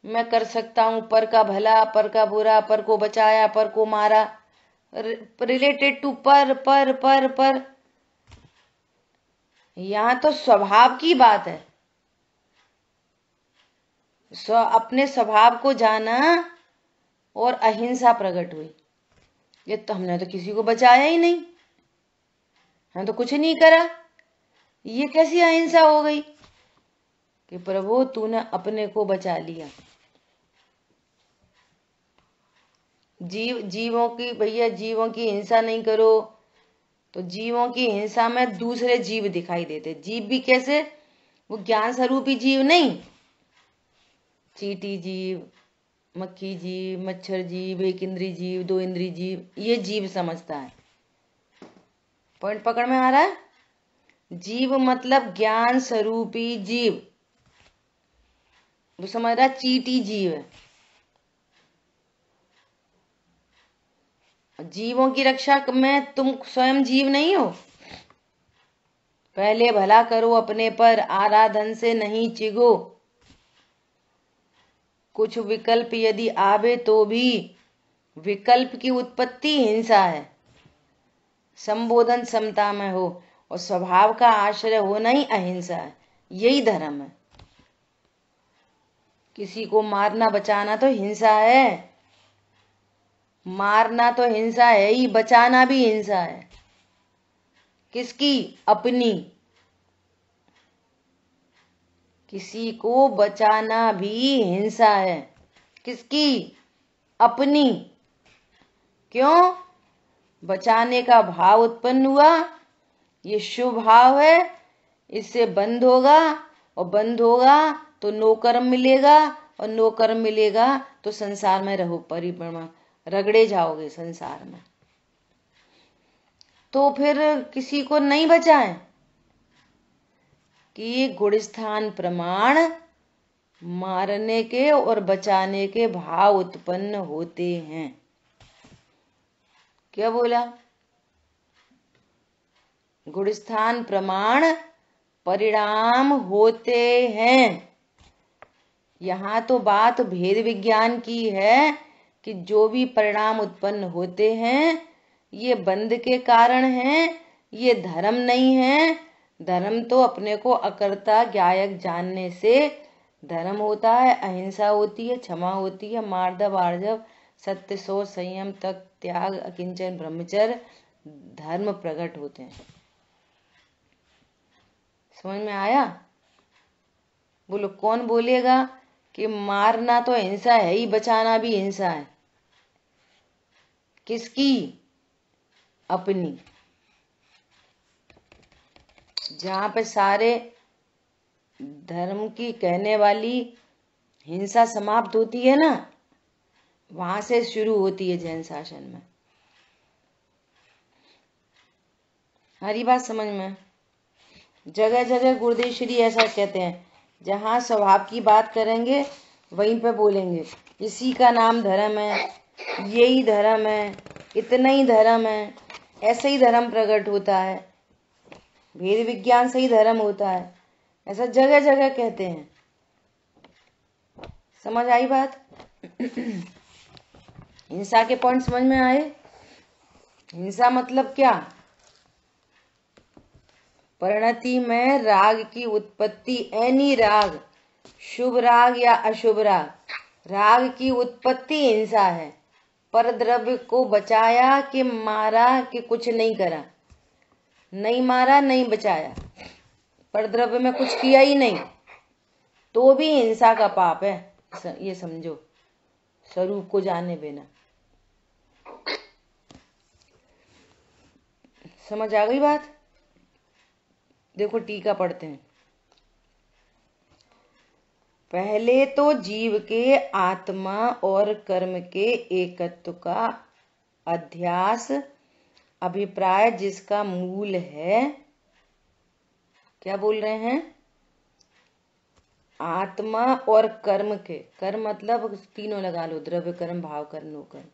मैं कर सकता हूं पर का भला, पर का बुरा, पर को बचाया, पर को मारा, रिलेटेड टू पर। यहां तो स्वभाव की बात है। अपने स्वभाव को जाना और अहिंसा प्रकट हुई। ये तो हमने तो किसी को बचाया ही नहीं, हमने तो कुछ नहीं करा, ये कैसी अहिंसा हो गई कि प्रभु तूने अपने को बचा लिया। जीवों की भैया जीवों की हिंसा नहीं करो तो जीवों की हिंसा में दूसरे जीव दिखाई देते। जीव भी कैसे? वो ज्ञान स्वरूपी जीव नहीं, चींटी जीव, मक्खी जीव, मच्छर जीव, एक इंद्री जीव, दो इंद्री जीव, ये जीव समझता है। पॉइंट पकड़ में आ रहा है? जीव मतलब ज्ञान स्वरूपी जीव। वो समझ रहा चींटी जीव है। जीवों की रक्षा में तुम स्वयं जीव नहीं हो। पहले भला करो अपने पर, आराधन से नहीं चिगो। कुछ विकल्प यदि आवे तो भी विकल्प की उत्पत्ति हिंसा है। संबोधन समता में हो और स्वभाव का आश्रय होना ही अहिंसा है। यही धर्म है। किसी को मारना बचाना तो हिंसा है। मारना तो हिंसा है ही, बचाना भी हिंसा है। किसकी? अपनी। किसी को बचाना भी हिंसा है। किसकी? अपनी। क्यों? बचाने का भाव उत्पन्न हुआ, ये शुभ भाव है, इससे बंद होगा और बंद होगा तो नो कर्म मिलेगा और नो कर्म मिलेगा तो संसार में रहो परिभ्रमण, रगड़े जाओगे संसार में। तो फिर किसी को नहीं बचाएं कि गुणस्थान प्रमाण मारने के और बचाने के भाव उत्पन्न होते हैं। क्या बोला? गुणस्थान प्रमाण परिणाम होते हैं। यहाँ तो बात भेद विज्ञान की है कि जो भी परिणाम उत्पन्न होते हैं ये बंध के कारण हैं, ये धर्म नहीं है। धर्म तो अपने को अकर्ता ज्ञायक जानने से धर्म होता है, अहिंसा होती है, क्षमा होती है, मार्दव आर्जव, सत्य, शौच, संयम, तक, त्याग, अकिंचन, ब्रह्मचर्य धर्म प्रकट होते हैं। समझ में आया? बोलो कौन बोलेगा कि मारना तो हिंसा है ही, बचाना भी हिंसा है? किसकी? अपनी। जहां पे सारे धर्म की कहने वाली हिंसा समाप्त होती है ना, वहां से शुरू होती है जैन शासन में। हरी बात समझ में? जगह जगह गुरुदेव श्री ऐसा कहते हैं, जहां स्वभाव की बात करेंगे वहीं पे बोलेंगे इसी का नाम धर्म है, यही धर्म है, इतना ही धर्म है, ऐसे ही धर्म प्रकट होता है, भेद विज्ञान से ही धर्म होता है, ऐसा जगह जगह कहते हैं। समझ आई बात? हिंसा के पॉइंट समझ में आए? हिंसा मतलब क्या? परिणति में राग की उत्पत्ति, एनी राग, शुभ राग या अशुभ राग, राग की उत्पत्ति हिंसा है। पर द्रव्य को बचाया कि मारा कि कुछ नहीं करा, नहीं मारा नहीं बचाया, पर द्रव्य में कुछ किया ही नहीं, तो भी हिंसा का पाप है। ये समझो, स्वरूप को जाने बिना। समझ आ गई बात? देखो टीका पढ़ते हैं। पहले तो जीव के आत्मा और कर्म के एकत्व का अध्यास अभिप्राय जिसका मूल है, क्या बोल रहे हैं? आत्मा और कर्म के, कर्म मतलब तीनों लगा लो, द्रव्य कर्म, भाव कर्म, नो कर्म,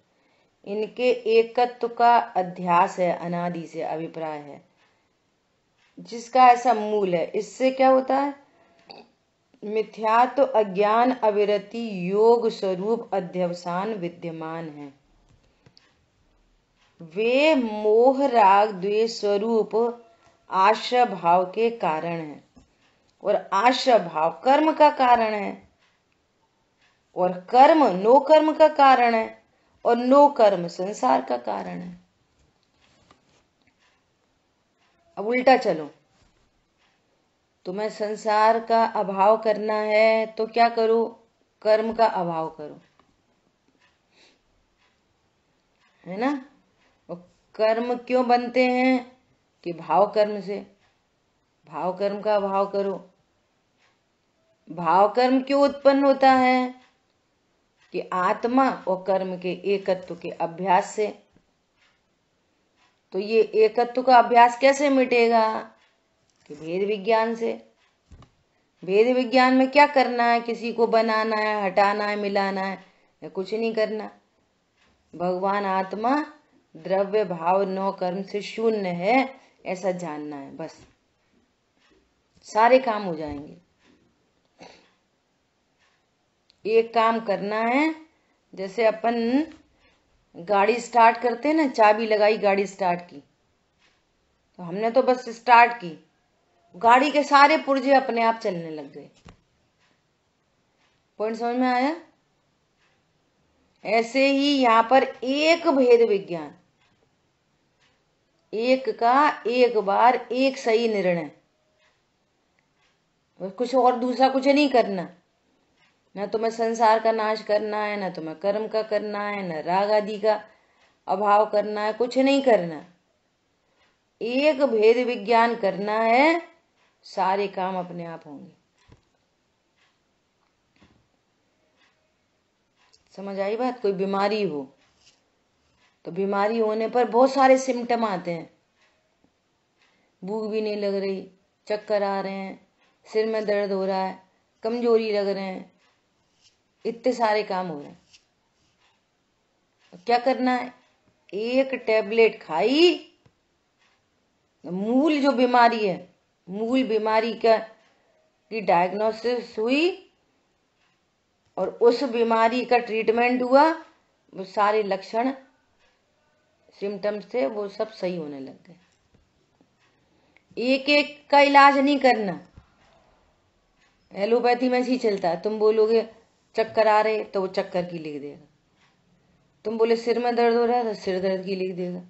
इनके एकत्व का अध्यास है, अनादि से अभिप्राय है जिसका ऐसा मूल है। इससे क्या होता है? मिथ्यात्व, अज्ञान, अविरति, योग स्वरूप अध्यवसान विद्यमान है। वे मोह, राग, द्वेष स्वरूप आश्रय भाव के कारण है और आश्रय भाव कर्म का कारण है और कर्म नो कर्म का कारण है और नो कर्म संसार का कारण है। अब उल्टा चलो, तुम्हें संसार का अभाव करना है तो क्या करो? कर्म का अभाव करो, है ना। और कर्म क्यों बनते हैं? कि भाव कर्म से। भाव कर्म का अभाव करो। भाव कर्म क्यों उत्पन्न होता है? कि आत्मा और कर्म के एकत्व के अभ्यास से। तो ये एकत्व का अभ्यास कैसे मिटेगा? कि भेद विज्ञान से। भेद विज्ञान में क्या करना है? किसी को बनाना है, हटाना है, मिलाना है, या कुछ नहीं करना। भगवान आत्मा द्रव्य भाव नौ कर्म से शून्य है, ऐसा जानना है, बस सारे काम हो जाएंगे। एक काम करना है, जैसे अपन गाड़ी स्टार्ट करते हैं ना, चाबी लगाई, गाड़ी स्टार्ट की, तो हमने तो बस स्टार्ट की, गाड़ी के सारे पुर्जे अपने आप चलने लग गए। पॉइंट समझ में आया? ऐसे ही यहां पर एक भेद विज्ञान, एक का एक बार एक सही निर्णय, कुछ और दूसरा कुछ नहीं करना। न तुम्हें संसार का नाश करना है, न तुम्हें कर्म का करना है, न राग आदि का अभाव करना है, कुछ नहीं करना। एक भेद विज्ञान करना है, सारे काम अपने आप होंगे। समझ आई बात? कोई बीमारी हो तो बीमारी होने पर बहुत सारे सिम्टम आते हैं। भूख भी नहीं लग रही, चक्कर आ रहे हैं, सिर में दर्द हो रहा है, कमजोरी लग रहे हैं, इतने सारे काम हो रहे हैं। क्या करना है? एक टैबलेट खाई, मूल जो बीमारी है, मूल बीमारी की डायग्नोसिस हुई और उस बीमारी का ट्रीटमेंट हुआ, वो सारे लक्षण सिम्टम्स थे वो सब सही होने लग गए। एक एक का इलाज नहीं करना। एलोपैथी में ही चलता है, तुम बोलोगे चक्कर आ रहे तो वो चक्कर की लिख देगा, तुम बोले सिर में दर्द हो रहा है तो सिर दर्द की लिख देगा,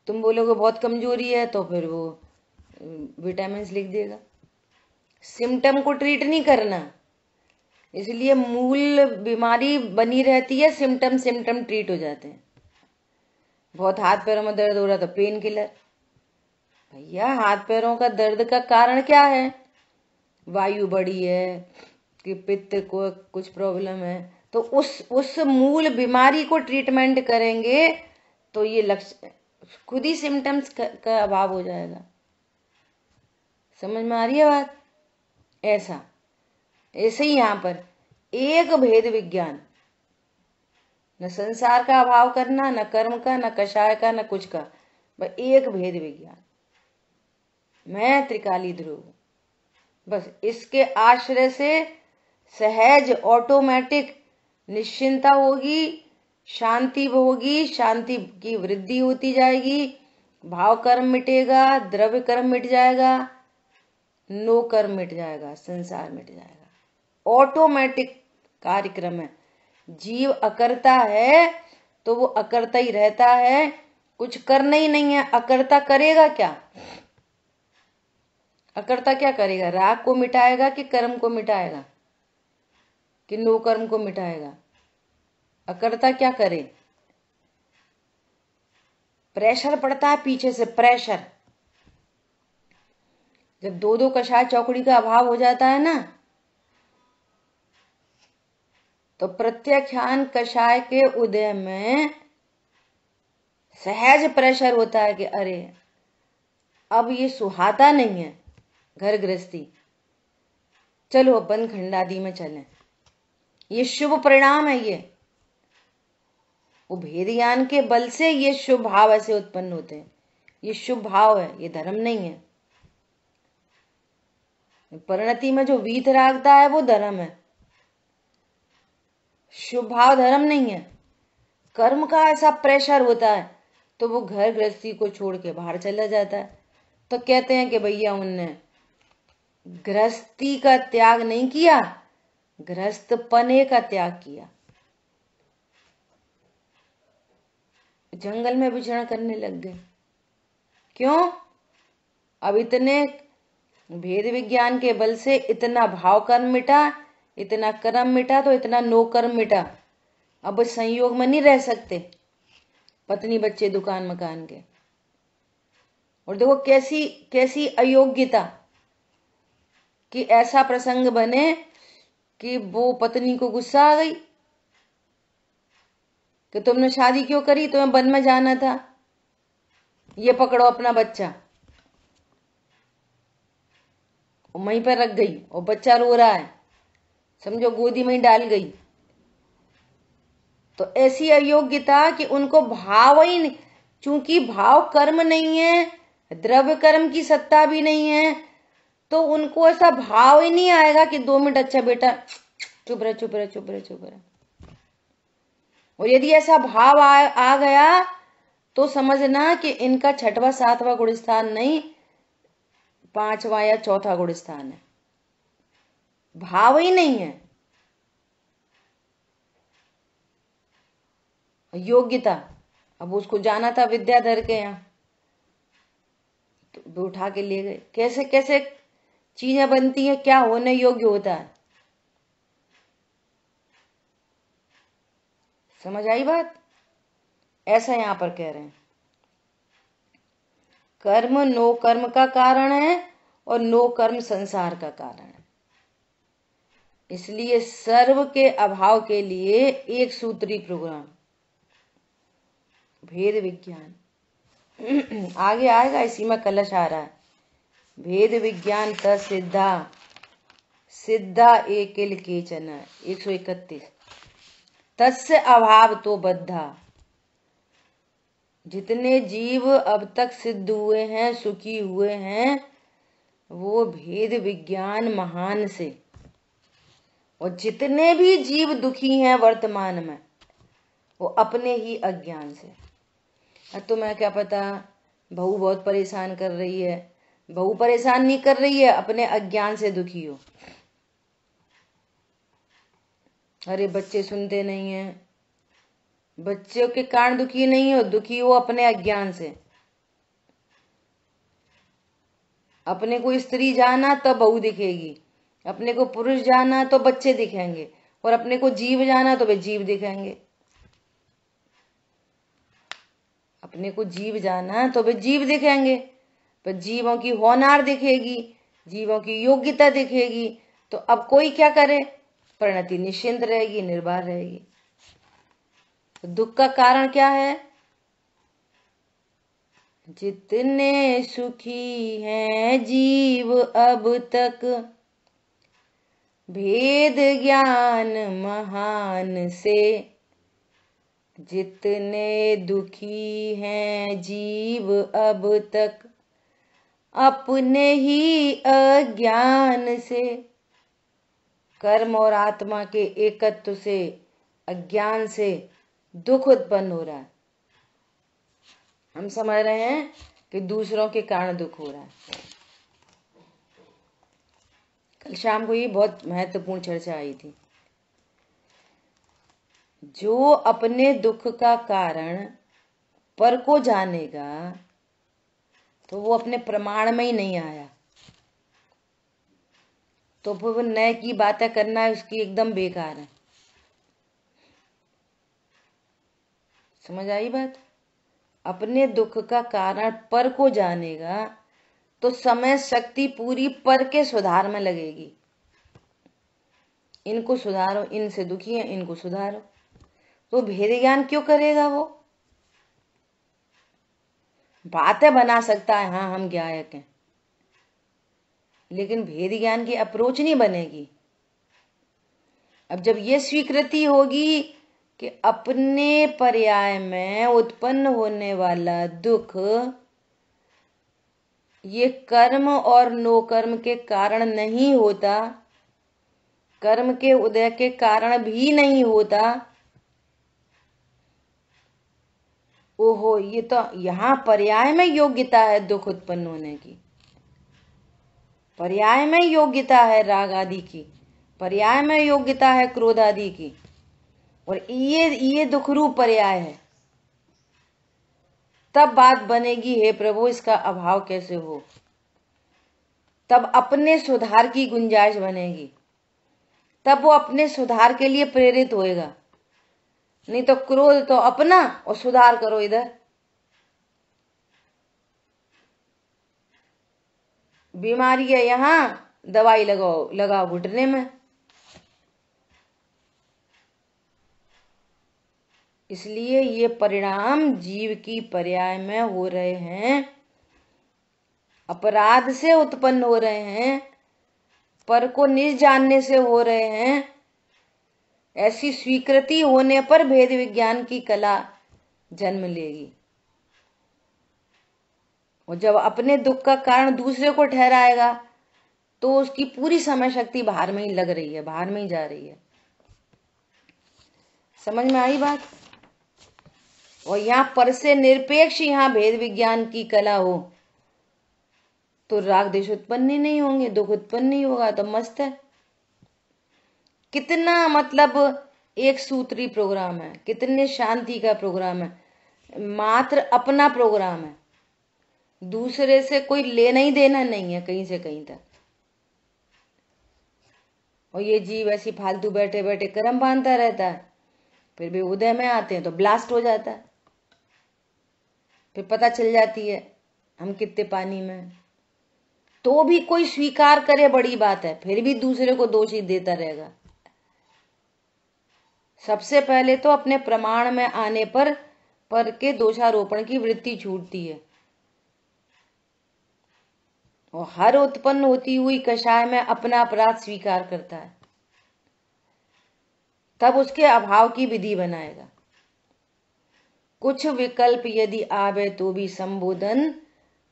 तुम बोलोगे बहुत कमजोरी है तो फिर वो विटामिन लिख देगा। सिम्टम को ट्रीट नहीं करना, इसलिए मूल बीमारी बनी रहती है, सिम्टम सिम्टम ट्रीट हो जाते हैं। बहुत हाथ पैरों में दर्द हो रहा तो पेन किलर। भैया हाथ पैरों का दर्द का कारण क्या है? वायु बढ़ी है कि पित्त को कुछ प्रॉब्लम है, तो उस मूल बीमारी को ट्रीटमेंट करेंगे तो ये लक्ष्य खुद ही सिम्टम्स का अभाव हो जाएगा। समझ में आ रही है बात? ऐसे ही यहां पर एक भेद विज्ञान, न संसार का अभाव करना, न कर्म का, न कषाय का, न कुछ का, बस एक भेद विज्ञान। मैं त्रिकाली ध्रुव, बस इसके आश्रय से सहज ऑटोमेटिक निश्चिंता होगी, शांति होगी, शांति की वृद्धि होती जाएगी, भाव कर्म मिटेगा, द्रव्य कर्म मिट जाएगा, नो कर्म मिट जाएगा, संसार मिट जाएगा। ऑटोमेटिक कार्यक्रम है। जीव अकर्ता है तो वो अकर्ता ही रहता है, कुछ करना ही नहीं है। अकर्ता करेगा क्या? अकर्ता क्या करेगा? राग को मिटाएगा कि कर्म को मिटाएगा कि नो कर्म को मिटाएगा? अकर्ता क्या करे? प्रेशर पड़ता है पीछे से, प्रेशर। जब दो दो कषाय चौकड़ी का अभाव हो जाता है ना, तो प्रत्याख्यान कषाय के उदय में सहज प्रेशर होता है कि अरे अब ये सुहाता नहीं है घर गृहस्थी, चलो अपन खंडादि में चलें। ये शुभ परिणाम है। ये वो भेद ज्ञान के बल से ये शुभ भाव ऐसे उत्पन्न होते हैं। ये शुभ भाव है, ये धर्म नहीं है। परिणति में जो वीत रागता है वो धर्म है, शुभ भाव धर्म नहीं है। कर्म का ऐसा प्रेशर होता है तो वो घर गृहस्थी को छोड़ के बाहर चला जाता है। तो कहते हैं कि भैया उनने गृहस्थी का त्याग नहीं किया, गृहस्थ पने का त्याग किया, जंगल में विचरण करने लग गए। क्यों? अब इतने भेद विज्ञान के बल से इतना भाव कर्म मिटा, इतना कर्म मिटा, तो इतना नो कर्म मिटा। अब संयोग में नहीं रह सकते पत्नी बच्चे दुकान मकान के। और देखो कैसी कैसी अयोग्यता कि ऐसा प्रसंग बने कि वो पत्नी को गुस्सा आ गई कि तुमने शादी क्यों करी, तुम्हें वन में जाना था, ये पकड़ो अपना बच्चा। वहीं पर रख गई और बच्चा रो रहा है, समझो गोदी में ही डाल गई। तो ऐसी अयोग्यता कि उनको भाव ही नहीं, चूंकि भाव कर्म नहीं है, द्रव्य कर्म की सत्ता भी नहीं है, तो उनको ऐसा भाव ही नहीं आएगा कि 2 मिनट अच्छा बेटा चुप रहे चुप रहे चुप रहे चुप रहे। और यदि ऐसा भाव आ गया तो समझना कि इनका 6वां 7वां गुणस्थान नहीं, 5वां या 4था गुणस्थान है। भाव ही नहीं है, योग्यता। अब उसको जाना था विद्याधर के यहाँ, तो उठा के ले गए। कैसे कैसे चीजें बनती हैं, क्या होने योग्य होता है। समझ आई बात? ऐसा यहां पर कह रहे हैं, कर्म नो कर्म का कारण है और नो कर्म संसार का कारण है। इसलिए सर्व के अभाव के लिए एक सूत्री प्रोग्राम भेद विज्ञान आगे आएगा, इसी में कलश आ रहा है। भेद विज्ञान तसिद्धा सिद्धा एकिल केचन 131। तस्य अभाव तो बद्धा। जितने जीव अब तक सिद्ध हुए हैं, सुखी हुए हैं, वो भेद विज्ञान महान से। और जितने भी जीव दुखी हैं वर्तमान में, वो अपने ही अज्ञान से। अब तुम्हें क्या पता, बहू बहुत परेशान कर रही है। बहू परेशान नहीं कर रही है, अपने अज्ञान से दुखी हो। अरे बच्चे सुनते नहीं हैं, बच्चों के कारण दुखी नहीं हो, दुखी हो अपने अज्ञान से। अपने को स्त्री जाना तो बहू दिखेगी, अपने को पुरुष जाना तो बच्चे दिखेंगे, और अपने को जीव जाना तो वे जीव दिखेंगे। अपने को जीव जाना तो वे जीव दिखेंगे, पर जीवों की होनार दिखेगी, जीवों की योग्यता दिखेगी। तो अब कोई क्या करे, परिणति निश्चिंत रहेगी, निर्भर रहेगी। तो दुख का कारण क्या है? जितने सुखी हैं जीव अब तक, भेद ज्ञान महान से। जितने दुखी हैं जीव अब तक, अपने ही अज्ञान से। कर्म और आत्मा के एकत्व से, अज्ञान से दुख उत्पन्न हो रहा है। हम समझ रहे हैं कि दूसरों के कारण दुख हो रहा है। कल शाम को ये बहुत महत्वपूर्ण चर्चा आई थी। जो अपने दुख का कारण पर को जानेगा, तो वो अपने प्रमाण में ही नहीं आया, तो फिर वो नए की बातें करना है उसकी एकदम बेकार है। समझ आई बात? अपने दुख का कारण पर को जानेगा तो समय शक्ति पूरी पर के सुधार में लगेगी। इनको सुधारो, इनसे दुखी है, इनको सुधारो। तो भेद ज्ञान क्यों करेगा? वो बातें बना सकता है, हाँ हम ज्ञायक हैं, लेकिन भेद ज्ञान की अप्रोच नहीं बनेगी। अब जब ये स्वीकृति होगी कि अपने पर्याय में उत्पन्न होने वाला दुख ये कर्म और नो कर्म के कारण नहीं होता, कर्म के उदय के कारण भी नहीं होता। ओहो, ये तो यहाँ पर्याय में योग्यता है दुख उत्पन्न होने की, पर्याय में योग्यता है राग आदि की, पर्याय में योग्यता है क्रोध आदि की, और ये दुख रूप पर्याय है। तब बात बनेगी, हे प्रभु इसका अभाव कैसे हो। तब अपने सुधार की गुंजाइश बनेगी, तब वो अपने सुधार के लिए प्रेरित होएगा। नहीं तो क्रोध तो अपना और सुधार करो इधर। बीमारी है यहाँ, दवाई लगाओ घुटने में। इसलिए ये परिणाम जीव की पर्याय में हो रहे हैं, अपराध से उत्पन्न हो रहे हैं, पर को निज जानने से हो रहे हैं। ऐसी स्वीकृति होने पर भेद विज्ञान की कला जन्म लेगी। और जब अपने दुख का कारण दूसरे को ठहराएगा तो उसकी पूरी समय शक्ति बाहर में ही लग रही है, बाहर में ही जा रही है। समझ में आई बात? और यहाँ पर से निरपेक्ष यहाँ भेद विज्ञान की कला हो तो राग द्वेष उत्पन्न ही नहीं होंगे, दुख उत्पन्न नहीं होगा, तो मस्त है। कितना मतलब एक सूत्री प्रोग्राम है, कितने शांति का प्रोग्राम है, मात्र अपना प्रोग्राम है, दूसरे से कोई लेना ही देना नहीं है कहीं से कहीं तक। और ये जीव ऐसी फालतू बैठे बैठे कर्म बांधता रहता है, फिर भी उदय में आते हैं तो ब्लास्ट हो जाता है, फिर पता चल जाती है हम कितने पानी में। तो भी कोई स्वीकार करे बड़ी बात है, फिर भी दूसरे को दोषी देता रहेगा। सबसे पहले तो अपने प्रमाण में आने पर के दोषारोपण की वृत्ति छूटती है, और हर उत्पन्न होती हुई कषाय में अपना अपराध स्वीकार करता है, तब उसके अभाव की विधि बनाएगा। कुछ विकल्प यदि आवे तो भी संबोधन,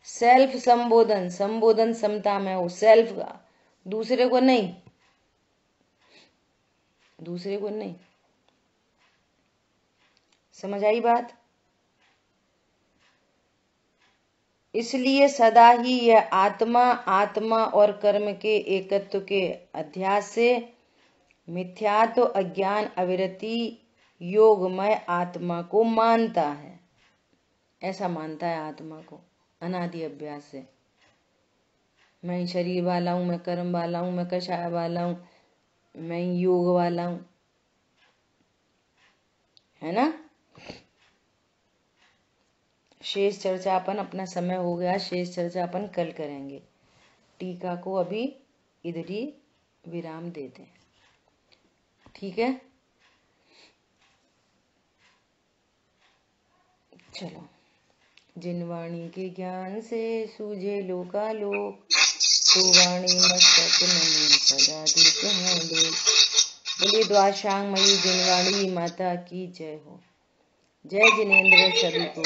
सेल्फ संबोधन, संबोधन समता में हो, सेल्फ का, दूसरे को नहीं, दूसरे को नहीं। समझ आई बात? इसलिए सदा ही यह आत्मा और कर्म के एकत्व के अध्यास से मिथ्यात्व अज्ञान अविरति योगमय आत्मा को मानता है। ऐसा मानता है आत्मा को अनादि अभ्यास से। मैं शरीर वाला हूं, मैं कर्म वाला हूं, मैं कषाय वाला हूं, मैं योग वाला हूं, है ना। शेष चर्चा अपन, अपना समय हो गया, शेष चर्चा अपन कल करेंगे। टीका को अभी इधर ही विराम देते हैं, ठीक है। चलो। जिन वाणी के ज्ञान से सूझे लोकालोक, तो वाणी मस्तक नहीं सदा दुख है लोक। बोलिए द्वाशांग मयी जिनवाणी माता की जय हो। जय जिनेंद्र सभी को।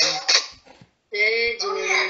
जय जिनेंद्र।